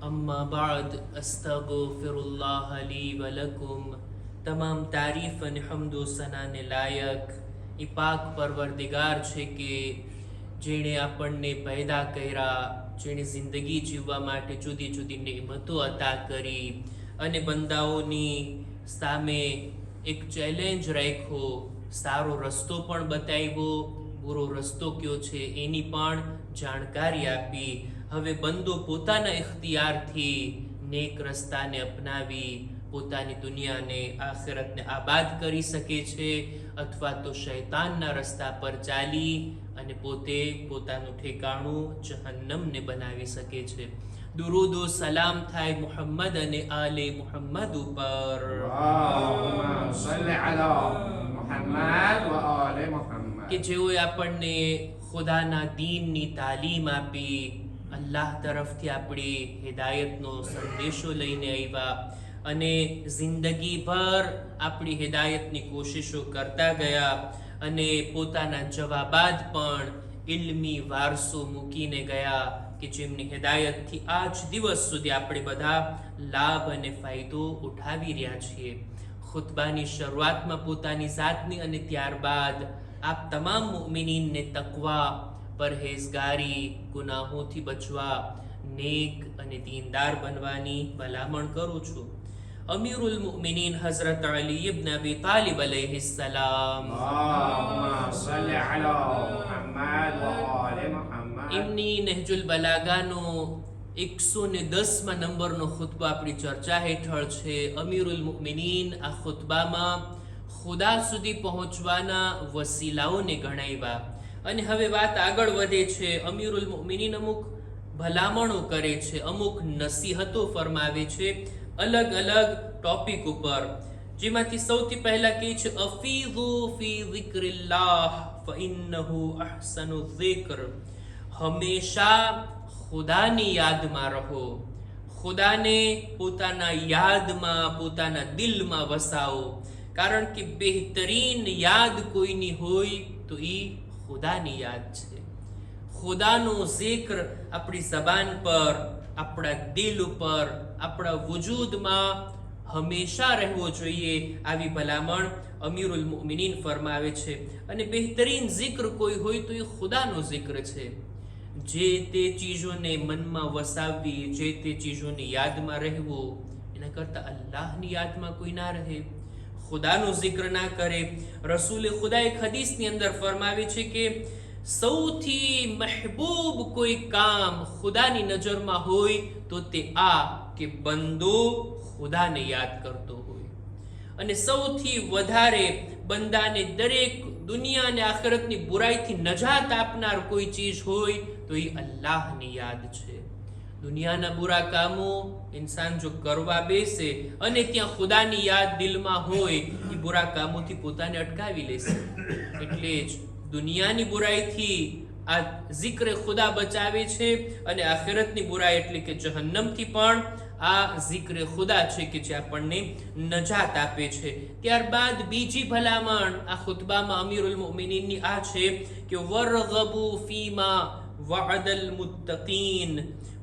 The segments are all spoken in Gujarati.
अम्मा बाद अस्तगफिरुल्लाह ली व लकुम। તમામ તારીફ અને હમદો સનાને લાયક એ પાક પરવરદિગાર છે કે જેણે આપણને પેદા કર્યા, જેણે જિંદગી જીવવા માટે જુદી જુદી નિયમતો અતા કરી અને બંદાઓની સામે એક ચેલેન્જ રાખ્યો, સારો રસ્તો પણ બતાવ્યો, બુરો રસ્તો કયો છે એની પણ જાણકારી આપી। હવે બંદો પોતાના ઇખ્તિયારથી નેક રસ્તાને અપનાવી પોતાની દુનિયાને આખિરતને આબાદ કરી શકે છે, અથવા તો શૈતાનના રસ્તા પર ચાલી અને પોતે પોતાનું ઠેકાણું જહન્નમને બનાવી શકે છે। દુરૂદો સલામ થાય મુહમ્મદ અને આલે મુહમ્મદ ઉપર। اللهم صل على محمد وآل محمد કે જેઓએ આપણને ખુદાના દીનની તાલીમ આપી, અલ્લાહ તરફથી આપણી હિદાયતનો સંદેશો લઈને આવ્યા અને જિંદગીભર આપણી હિદાયતની કોશિશો કરતા ગયા અને પોતાના જવાબાદ પણ ઇલ્મી વારસો મૂકીને ગયા કે જેમની હિદાયતથી આજ દિવસ સુધી આપણે બધા લાભ અને ફાયદો ઉઠાવી રહ્યા છીએ। ખુતબાની શરૂઆતમાં પોતાની જાતની અને ત્યારબાદ આપ તમામ મુમિનીનને તકવા, પરહેઝગારી, ગુનાહોથી બચવા, નેક અને દીનદાર બનવાની ભલામણ કરું છું। અમીરુલ મુમિનીન હઝરત અલી ઇબ્ન અબી તાલિબ અલૈહિસ્સલામ اللهم صل على محمد وآل محمد એમની નહજુલ બલાગાનો 110 નંબરનો ખુતબા આપણી ચર્ચા હેઠળ છે। અમીરુલ મુમિનીન આ ખુતબામાં ખુદા સુધી પહોંચવાના વસીલાઓને ગણાવ્યા અને હવે વાત આગળ વધે છે। અમીરુલ મુમિનીન અમુક ભલામણો કરે છે, અમુક નસીહતો ફરમાવે છે અલગ અલગ ટોપિક ઉપર, જેમાંથી સૌથી પહેલા કહે છે અફીઝુ ફી ઝિક્રિલ્લાહ ફઇન્નહુ અહસનુ ઝિક્ર। હંમેશા ખુદાની યાદમાં રહો, ખુદાને પોતાના યાદમાં, પોતાના દિલમાં વસાવો, કારણ કે બહેતરીન યાદ કોઈની હોય તો એ ખુદાની યાદ છે। ખુદાનો ઝિક્ર આપણી જબાન પર, આપણા દિલ ઉપર, આપણા વજૂદમાં હંમેશા રહેવો જોઈએ, આવી ભલામણ અમીરુલ મુમિનીન ફરમાવે છે। અને બહેતરીન ઝિક્ર કોઈ હોય તો એ ખુદાનો ઝિક્ર છે। જે તે ચીજોને મનમાં વસાવવી, જે તે ચીજોની યાદમાં રહેવું, એના કરતાં અલ્લાહની યાદમાં કોઈ ના રહે, ખુદાનો ઝિક્ર ના કરે। રસૂલે ખુદા એક હદીસની અંદર ફરમાવે છે કે સૌથી મહેબૂબ કોઈ કામ ખુદાની નજરમાં હોય તો તે આ કે બંદો ખુદાને યાદ કરતો હોય, અને સૌથી વધારે બંદાને દરેક દુનિયા અને આખિરતની બુરાઈથી નજાત આપનાર કોઈ ચીજ હોય તો એ અલ્લાહની યાદ છે। દુનિયાના બુરા કામો ઇન્સાન જો કરવા બેસે અને ત્યાં ખુદાની યાદ દિલમાં હોય, એ બુરા કામોથી પોતાને અટકાવી લેશે। એટલે જ દુનિયાની બુરાઈથી આ ઝિક્ર ખુદા બચાવે છે અને આખિરતની બુરાઈ એટલે કે જહન્નમથી પણ આ ઝિક્ર ખુદા છે કે જે આપણને નજાત આપે છે। ત્યારબાદ બીજી ભલામણ આ ખુતબામાં અમીરુલ મુમિનીનની આ છે કે વરગબુ ફીમા વઅદલ મુત્તકીન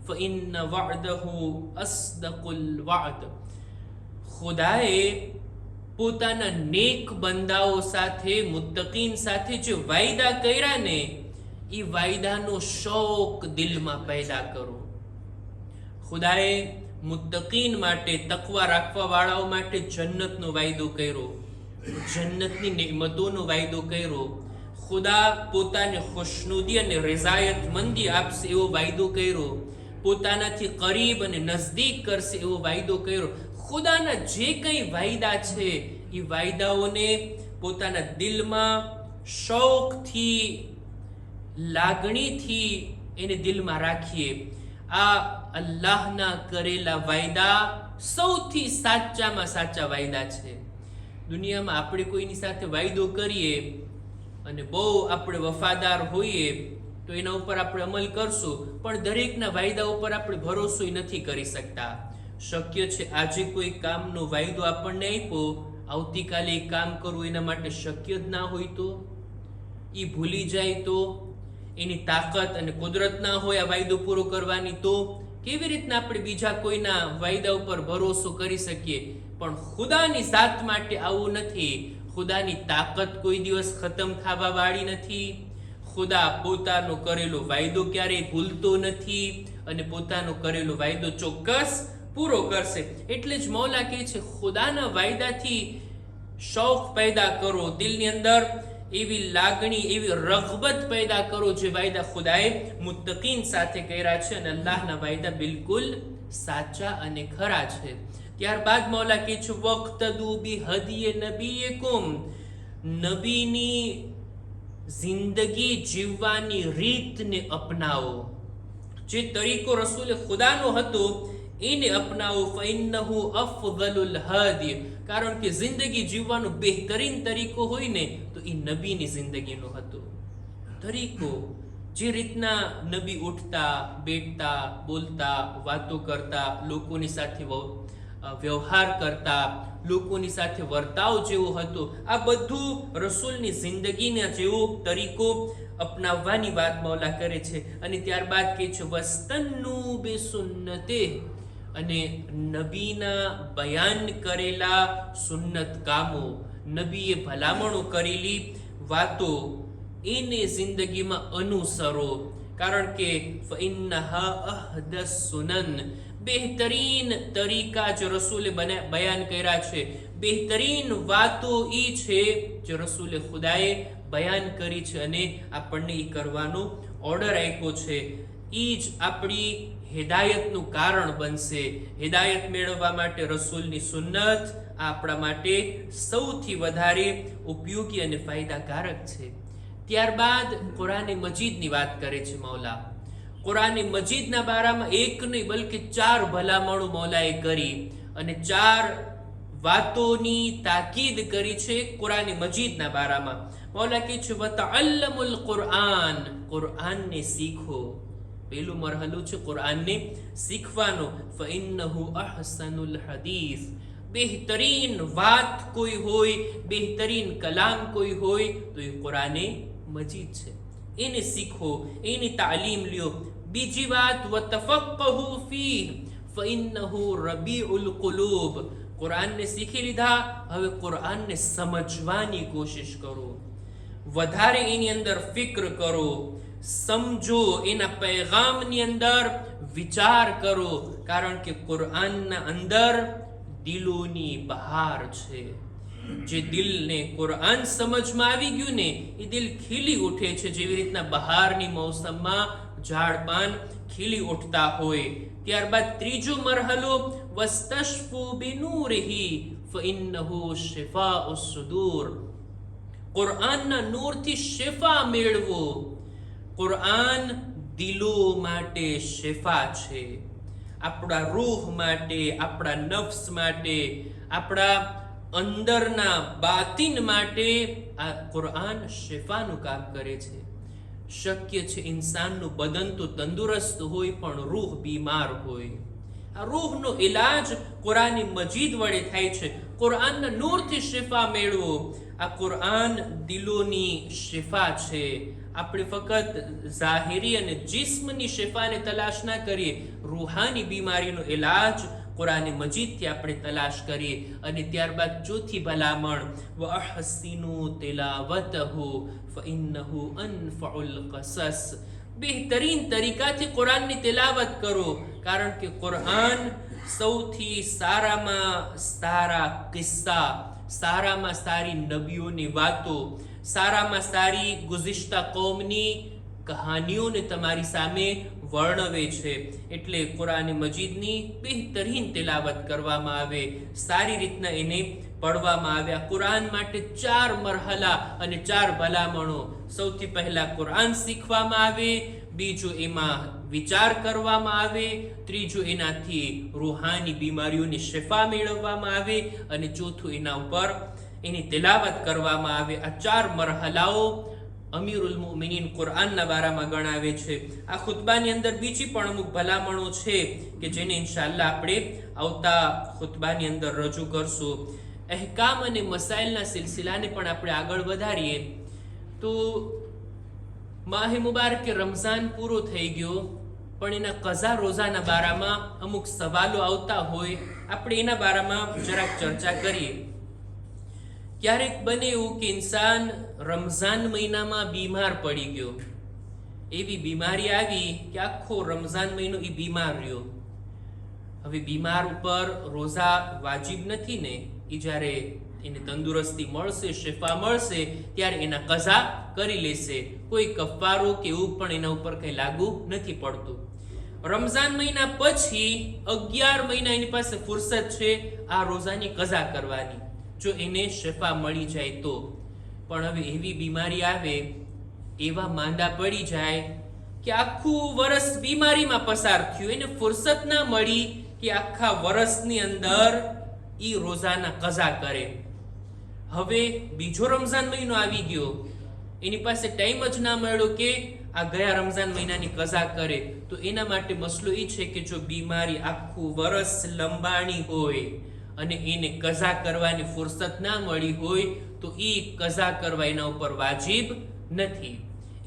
ફઇન્ન વઅદહુ અસ્દકુલ વઅદ। ખુદાએ પોતાના નેક બંદાઓ સાથે, મુત્તકીન સાથે જે વાયદા કર્યા ને, એ વાયદાનો શોક દિલમાં પેદા કરો। ખુદાએ મુત્તકીન માટે, તકવા રાખવા વાળાઓ માટે જન્નતનો વાયદો કર્યો, જન્નતની નિમતોનો વાયદો કર્યો। ખુદા પોતાને ખુશનુદી અને રઝાયતમંદી આપશે એવો વાયદો કર્યો, પોતાનાથી કરીબ અને નજદીક કરશે એવો વાયદો કર્યો। ખુદાના જે કંઈ વાયદા છે એ વાયદાઓને પોતાના દિલમાં શૌકથી, લાગણીથી એને દિલમાં રાખીએ। આ અલ્લાહના કરેલા વાયદા સૌથી સાચામાં સાચા વાયદા છે। દુનિયામાં આપણે કોઈની સાથે વાયદો કરીએ અને બહુ આપણે વફાદાર હોઈએ તો એના ઉપર આપણે અમલ કરશું, પણ દરેકના વાયદા ઉપર આપણે ભરોસો નથી કરી શકતા। શક્ય છે આજે કોઈ કામનો વાયદો આપણને આપ્યો, આવતીકાલે એ કામ કરવું એના માટે શક્ય જ ના હોય તો, એ ભૂલી જાય તો, એની તાકાત અને કુદરત ના હોય આ વાયદો પૂરો કરવાની તો કેવી રીતના આપણે બીજા કોઈના વાયદા ઉપર ભરોસો કરી શકીએ, પણ ખુદાની ઝાત માટે આવું નથી. ખુદાની તાકાત કોઈ દિવસ ખતમ થવા વાળી નથી. ખુદા પોતાનો કરેલો વાયદો ક્યારેય ભૂલતો નથી અને પોતાનો કરેલો વાયદો ચોક્કસ પૂરો કરશે. એટલે જ મૌલા કહે છે, ખુદાના વાયદાથી શૌક પેદા કરો, દિલની અંદર એવી લાગણી, એવી રગબત પેદા કરો જે વાયદા ખુદાએ મુત્તકીન સાથે કર્યા છે, અને અલ્લાહના વાયદા બિલકુલ સાચા અને ખરા છે. ત્યારબાદ મૌલા કહે છે, વક્તદુ બિહદિય નબીયકુમ, નબીની જિંદગી જીવવાની રીતને અપનાવો. જે તરીકો રસૂલે ખુદાનો હતો એને અપનાવો. ફઇન્નહુ અફદલુલ હદી, કારણ કે જિંદગી જીવવાનો બહેતરીન તરીકો હોય ને તો એ નબીની જિંદગીનો હતો તરીકો. જે રીતના નબી ઉઠતા, બેઠતા, બોલતા, વાતો કરતા, લોકોની સાથે વ્યવહાર કરતા, લોકોની સાથે વર્તાવ જેવો હતો, આ બધું રસૂલની જિંદગીના જેવો તરીકો અપનાવવાની વાત મૌલા કરે છે. અને ત્યારબાદ કહે છે, વસ્તન્નુ બિસુન્નતે, અને નબીના બયાન કરેલા સુન્નત કામો, નબીએ ભલામણો કરેલી વાતો, એને જિંદગીમાં અનુસરો. કારણ કે ફઇન્નહા અહદસ સુનન, બહેતરીન તરીકા જે રસૂલે બયાન કર્યા છે, બહેતરીન વાતો એ છે જે રસૂલે ખુદાએ બયાન કરી છે અને આપણને એ કરવાનો ઓર્ડર આપ્યો છે. એ જ આપણી હિદાયતનું કારણ બનશે. હિદાયત મેળવવા માટે રસૂલની સુન્નત આપણા માટે સૌથી વધારે ઉપયોગી અને ફાયદાકારક છે. ત્યારબાદ કુરાન મજીદની વાત કરે છે મૌલા. કુરાન મજીદના બારામાં એક નહીં બલ્કે 4 ભલામણો મૌલાએ કરી અને 4 વાતોની તાકીદ કરી છે કુરાન મજીદના બારામાં. મૌલા કહે છે, વતઅલ્લમુલ કુરઆન, કુરઆનને શીખો. પહેલું મરહલો છે કુરઆનને શીખવાનો. ફઇન્નહુ અહસનુલ હદીસ, બહેતરીન વાત કોઈ હોય, બહેતરીન કલામ કોઈ હોય તો એ કુરાને મજીદ છે. એને શીખો, એની તાલીમ લ્યો. બીજી વાત, વતફક્કહુ ફીહ ફઇન્નહુ રબીઉલ કુલૂબ, કુરાનને શીખી લીધા, હવે કુરાનને સમજવાની કોશિશ કરો, વધારે એની અંદર ફિક્ર કરો, સમજો, એના પૈગામની અંદર વિચાર કરો. કારણ કે કુરાનના અંદર દિલોની બહાર છે. જે દિલને કુરાન સમજમાં આવી ગયું ને એ દિલ ખીલી ઉઠે છે, જેવી રીતના બહારની મોસમમાં ઝાડ પાન ખીલી ઉઠતા હોય. ત્યારબાદ ત્રીજો મરહલો, વસ્તશફુ બિનૂરિહી ફઇન્નહુ શિફાઉસ સુદૂર, કુરાનના નૂરથી શિફા મેળવો. કુરાન દિલો માટે શિફા છે, આપણા રૂહ માટે, આપણા નફ્સ માટે, આપણા અંદરના બાતિન માટે આ કુરાન શિફાનું કામ કરે છે. શક્ય છે ઇન્સાનનું બદન તો તંદુરસ્ત હોય પણ રૂહ બીમાર હોય. આ રૂહનો ઇલાજ કુરાન મજીદ વડે થાય છે. કુરાનના નૂરથી શિફા મેળવો. આ કુરાન દિલોની શિફા છે. આપણે ફક્ત ઝાહિરી અને જિસ્મની શિફાને તલાશ ના કરીએ, રૂહાની બીમારીનો ઇલાજ કુરાન મજીદથી આપણે તલાશ કરીએ. અને ત્યારબાદ ચોથી ભલામણ, વઅહસિનુ તિલાવતહુ ફઇન્નહુ અનફઉલ કસસ, બહેતરીન તરીકાથી કુરાનની તિલાવત કરો. કારણ કે કુરાન સૌથી સારામાં સારા કિસ્સા, સારામાં સારી નબીઓની વાતો, સારામાં સારી ગુઝિશ્તા કૌમની કહાનીઓને તમારી સામે વર્ણવે છે. એટલે કુરાન મજીદની બહેતરીન તિલાવત કરવામાં આવે, સારી રીતના એને પડવામાં આવે. આ કુરાન માટે 4 મરહલા અને 4 ભલામણો. સૌથી પહેલા કુરાન શીખવામાં આવે, બીજું એમાં વિચાર કરવામાં આવે, ત્રીજું એનાથી રૂહાની બીમારીઓની શિફા મેળવવામાં આવે, અને ચોથું એના ઉપર એની તિલાવત કરવામાં આવે. આ 4 મરહલાઓ અમીરુલ મુમિનીન કુરાનના બારામાં ગણાવે છે. આ ખુતબાની અંદર બીજી પણ અમુક ભલામણો છે કે જેને ઇન્શાઅલ્લાહ આપણે આવતા ખુતબાની અંદર રજૂ કરશું. અહેકામ અને મસાઇલના સિલસિલાને પણ આપણે આગળ વધારીએ તો માહે મુબારક રમઝાન પૂરો થઈ ગયો, પણ એના કઝા રોઝાના બારામાં અમુક સવાલો આવતા હોય, આપણે એના બારામાં જરાક ચર્ચા કરીએ. ક્યારેક બને એવું કે ઇન્સાન રમઝાન મહિનામાં બીમાર પડી ગયો, એવી બીમારી આવી કે આખો રમઝાન મહિનો એ બીમાર રહ્યો. હવે બીમાર ઉપર રોઝા વાજિબ નથી ને, એ જ્યારે એને તંદુરસ્તી મળશે, શિફા મળશે, ત્યારે એના કઝા કરી લેશે. કોઈ કફારો કે એવું પણ એના ઉપર કંઈ લાગુ નથી પડતું. રમઝાન મહિના પછી 11 મહિના એની પાસે ફુરસત છે આ રોઝાની કઝા કરવાની, જો એને શિફા મળી જાય તો. પણ હવે એવી બીમારી આવે, એવા માંદા પડી જાય કે આખું વરસ બીમારીમાં પસાર થયું, એને ફુરસત ના મળી કે આખા વરસની અંદર ઈ રોઝાના કઝા કરે. હવે બીજો રમઝાન મહિનો આવી ગયો, એની પાસે ટાઈમ જ ના મળ્યો કે આ ગયા રમઝાન મહિનાની કઝા કરે. તો એના માટે મસલો એ છે કે જો બીમારી આખું વરસ લંબાણી હોય અને એને કઝા કરવાની ફુરસત ના મળી હોય તો એ કઝા કરવા એના ઉપર વાજિબ નથી.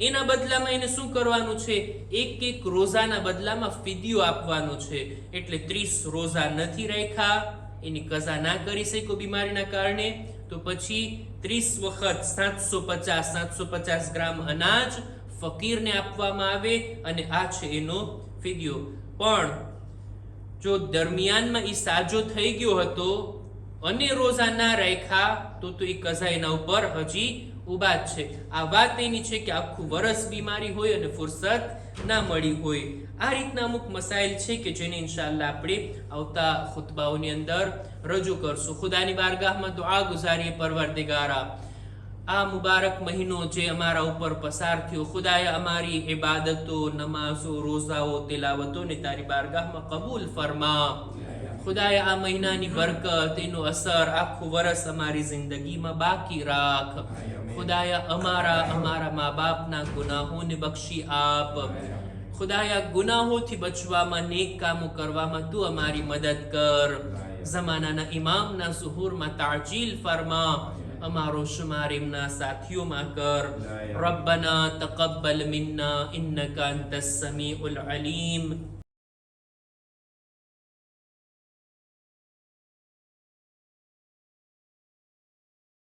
એના બદલામાં એને શું કરવાનું છે? એક રોઝાના બદલામાં ફિદિયો આપવાનો છે. એટલે 30 રોઝા નથી રાખ્યા, એની કઝા ના કરી શક્યો બીમારીના કારણે, તો પછી 30 વખત 750 ગ્રામ અનાજ ફકીરને આપવામાં આવે અને આ છે એનો ફિદિયો. પણ જો દરમિયાનમાં એ સાજો થઈ ગયો હતો અને રોઝા ના રાખ્યા તો એ કઝા એના ઉપર હજી ઉભા જ છે. આ વાત એની છે કે આખું વરસ બીમારી હોય અને ફુરસત ના મળી હોય. આ રીતના અમુક મસાઇલ છે કે જેને ઇન્શાઅલ્લાહ આપણે આવતા ખુતબાઓની અંદર રજૂ કરશું. ખુદાની બારગાહમાં દુઆ ગુજારીએ, પરવરદિગારા આ મુબારક મહિનો જે અમારા ઉપર પસાર થયો, ખુદાએ અમારી ઇબાદતો, નમાઝો, રોઝાઓ, તિલાવતોને તારી બારગાહમાં કબૂલ ફરમા. ખુદાએ આ મહિનાની બરકત, એનો અસર આખું વરસ અમારી જિંદગીમાં બાકી રાખ. ખુદાયા અમારા મા બાપના ગુનાહોને બક્ષી આપ. ખુદાયા ગુનાહોથી બચવામાં, નેક કામો કરવામાં તું અમારી મદદ કર. ઝમાનાના ઇમામના ઝુહુરમાં તાજીલ ફરમા. અમારો શુમાર એમના સાથીઓમાં કર. રબ્બના તકબ્બલ મિન્ના ઇન્નકા અંતસ સમીઉલ અલીમ.